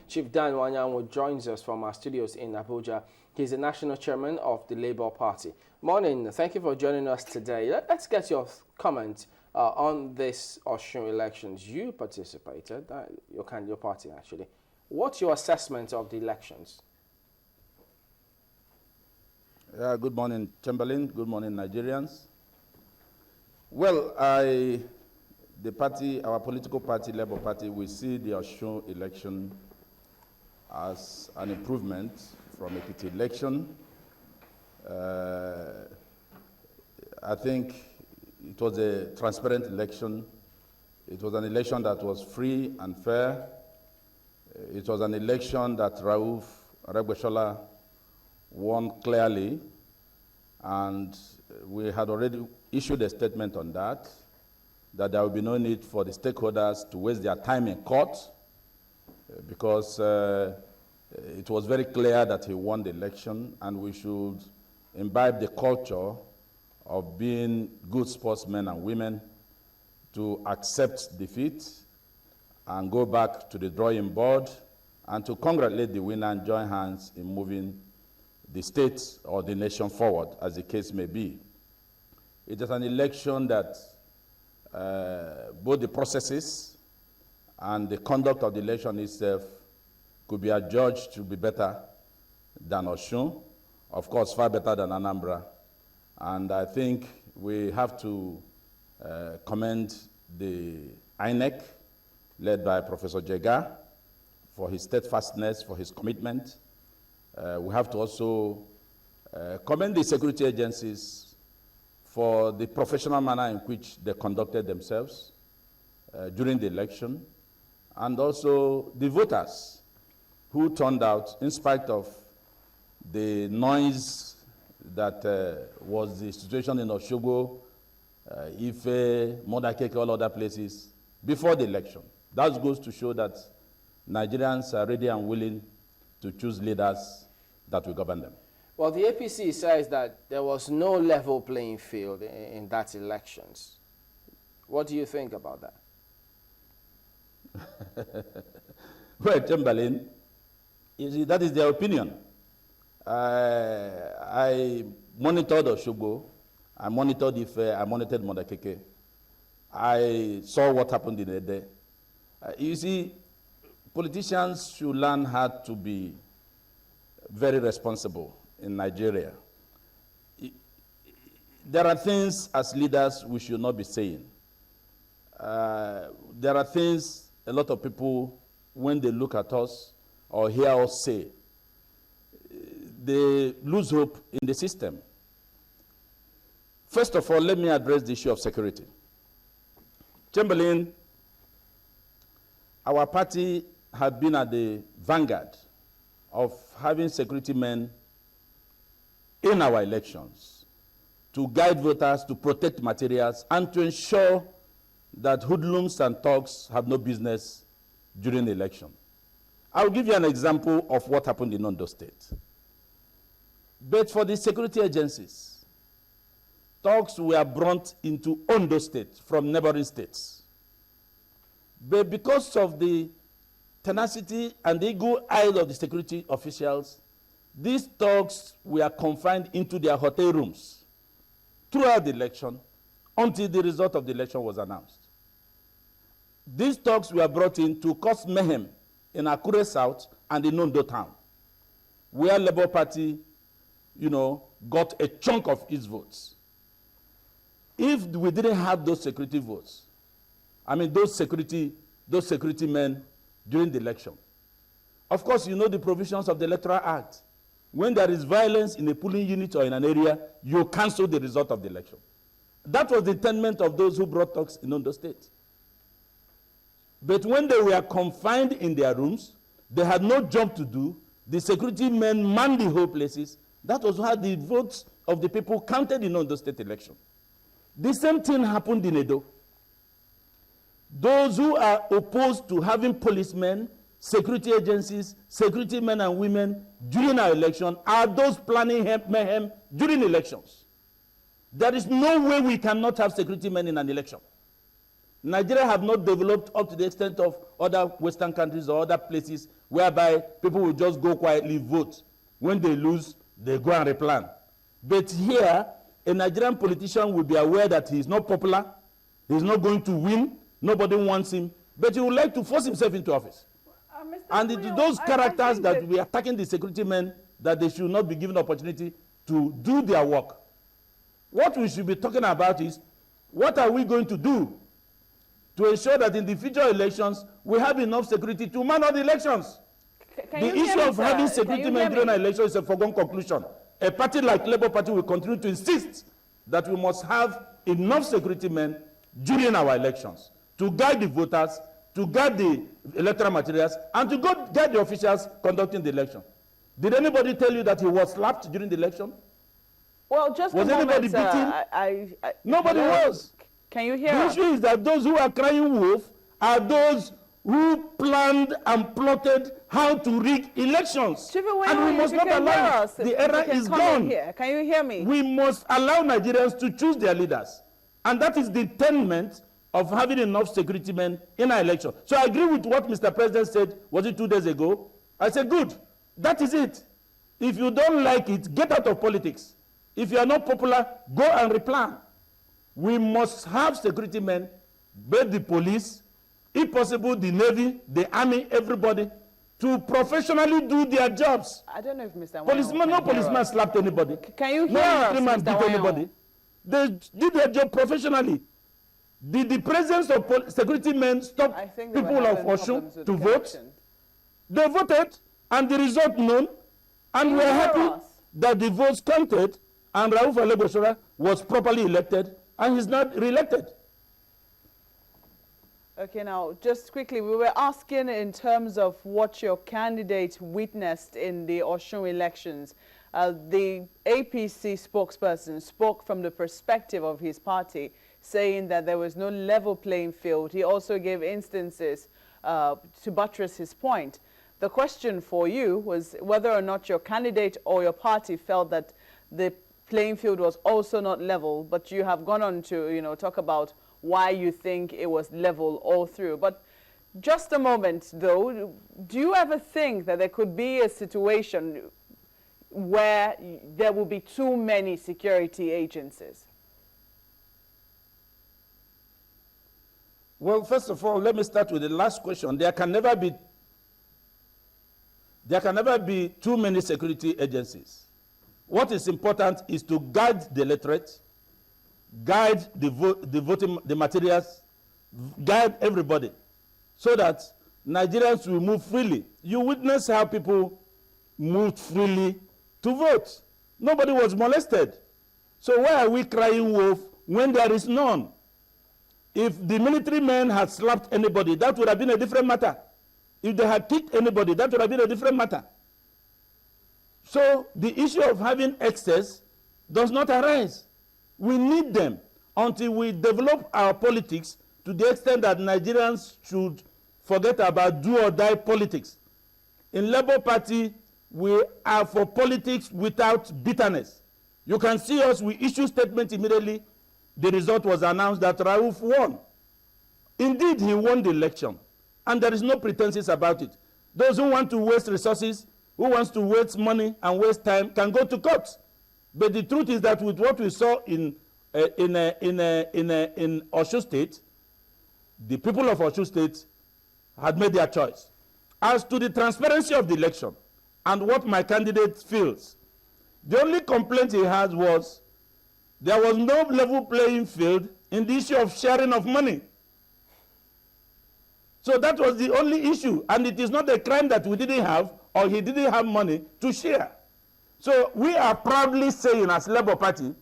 Chief Nwanyanwu joins us from our studios in Abuja. He's the national chairman of the Labour Party. Morning. Thank you for joining us today. Let's get your comment on this Osun elections. You participated, your party actually. What's your assessment of the elections? Good morning, Chamberlain. Good morning, Nigerians. Well, our political party, Labour Party, we see the Osun election as an improvement from Ekiti election. I think it was a transparent election. It was an election that was free and fair. It was an election that Rauf Aregbesola won clearly, and we had already issued a statement on that there will be no need for the stakeholders to waste their time in court, because it was very clear that he won the election, and we should imbibe the culture of being good sportsmen and women to accept defeat and go back to the drawing board and to congratulate the winner and join hands in moving the state or the nation forward, as the case may be. It is an election that both the processes and the conduct of the election itself could be adjudged to be better than Osun, of course far better than Anambra. And I think we have to commend the INEC, led by Professor Jega, for his steadfastness, for his commitment. We have to also commend the security agencies for the professional manner in which they conducted themselves during the election, and also the voters who turned out in spite of the noise that was the situation in Osogbo, Ife, Modakeke, all other places before the election. That goes to show that Nigerians are ready and willing to choose leaders that will govern them. Well, the APC says that there was no level playing field in that elections. What do you think about that? Well, Chamberlain, you see, that is their opinion. I monitored Osogbo, I monitored Ife, I monitored Modakeke. I saw what happened in Ede. You see, politicians should learn how to be very responsible in Nigeria. There are things as leaders we should not be saying. There are things a lot of people, when they look at us or hear us say, they lose hope in the system. First of all, let me address the issue of security. Chamberlain, our party had been at the vanguard of having security men in our elections to guide voters, to protect materials, and to ensure that hoodlums and thugs have no business during the election. I'll give you an example of what happened in Ondo State. But for the security agencies, thugs were brought into Ondo State from neighboring states. But because of the tenacity and the eagle eye of the security officials, these thugs were confined into their hotel rooms throughout the election until the result of the election was announced. These thugs were brought in to cause mayhem in Akure South and in Ondo Town, where Labour Party, got a chunk of its votes. If we didn't have those security votes, those security men during the election, of course, you know the provisions of the Electoral Act. When there is violence in a polling unit or in an area, you cancel the result of the election. That was the intent of those who brought thugs in Ondo State. But when they were confined in their rooms, they had no job to do. The security men manned the whole places. That was how the votes of the people counted in Ondo State election. The same thing happened in Edo. Those who are opposed to having policemen, security agencies, security men and women during our election are those planning mayhem during elections. There is no way we cannot have security men in an election. Nigeria have not developed up to the extent of other Western countries or other places whereby people will just go quietly vote. When they lose, they go and replan. But here, a Nigerian politician will be aware that he is not popular, he is not going to win, nobody wants him, but he would like to force himself into office. And it is those characters that we are attacking the security men, that they should not be given opportunity to do their work. What we should be talking about is, what are we going to do to ensure that in the future elections, we have enough security to man all the elections? The issue of having security men during an election is a foregone conclusion. A party like Labour Party will continue to insist that we must have enough security men during our elections to guide the voters, to guide the electoral materials, and to guide the officials conducting the election. Did anybody tell you that he was slapped during the election? Well, just was anybody beaten? Nobody was. Can you hear us? The issue is that those who are crying wolf are those who planned and plotted how to rig elections. And we must not allow it. The era is gone. Can you hear me? We must allow Nigerians to choose their leaders. And that is the tenement of having enough security men in our election. So I agree with what Mr. President said, was it 2 days ago? I said, good, that is it. If you don't like it, get out of politics. If you are not popular, go and replan. We must have security men, both the police, if possible, the Navy, the Army, everybody, to professionally do their jobs. I don't know if Mr. No policeman slapped anybody. Can you hear us, No man beat anybody. They did their job professionally. Did the presence of security men stop people of Osun to vote? They voted, and the result known, and we are happy that the votes counted, and Rauf Aregbesola was properly elected, and he's not re-elected. Okay, now, just quickly, we were asking in terms of what your candidate witnessed in the Osun elections. The APC spokesperson spoke from the perspective of his party, saying that there was no level playing field. He also gave instances to buttress his point. The question for you was whether or not your candidate or your party felt that the playing field was also not level, but you have gone on to, talk about why you think it was level all through. But just a moment, though, do you ever think that there could be a situation where there will be too many security agencies? Well, first of all, let me start with the last question. There can never be too many security agencies. What is important is to guide the electorate, guide the materials, guide everybody, so that Nigerians will move freely. You witness how people moved freely to vote. Nobody was molested. So why are we crying wolf when there is none? If the military men had slapped anybody, that would have been a different matter. If they had kicked anybody, that would have been a different matter. So the issue of having excess does not arise. We need them until we develop our politics to the extent that Nigerians should forget about do or die politics. In Labour Party, we are for politics without bitterness. You can see us, we issue statements immediately. The result was announced that Rauf won. Indeed, he won the election. And there is no pretenses about it. Those who want to waste resources, who wants to waste money and waste time, can go to court. But the truth is that with what we saw in Osun State, the people of Osun State had made their choice. As to the transparency of the election and what my candidate feels, the only complaint he had was there was no level playing field in the issue of sharing of money. So that was the only issue, and it is not a crime that we didn't have or he didn't have money to share. So we are proudly saying as Labour Party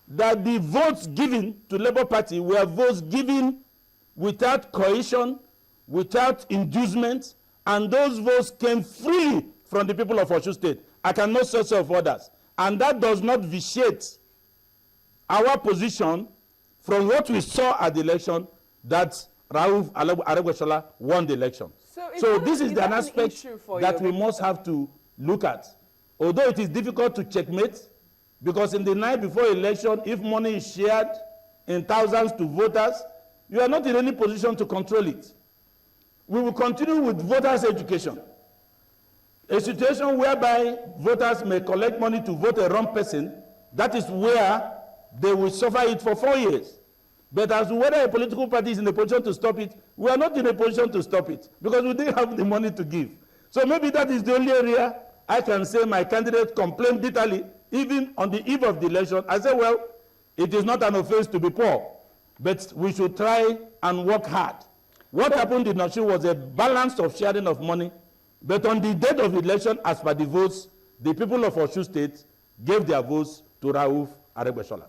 that the votes given to Labour Party were votes given without coercion, without inducement, and those votes came freely from the people of Osun State. I cannot say so of others. And that does not vitiate our position from what we saw at the election that Rauf Aregbesola won the election. So this is an aspect that we must have to look at. Although it is difficult to checkmate, because in the night before election, if money is shared in thousands to voters, you are not in any position to control it. We will continue with voters' education. A situation whereby voters may collect money to vote a wrong person, that is where they will suffer it for 4 years. But as to whether a political party is in a position to stop it, we are not in a position to stop it because we didn't have the money to give. So maybe that is the only area I can say my candidate complained bitterly, even on the eve of the election. I said, well, it is not an offense to be poor, but we should try and work hard. What happened in Osun was a balance of sharing of money, but on the date of the election, as per the votes, the people of Osun State gave their votes to Rauf Aregbesola.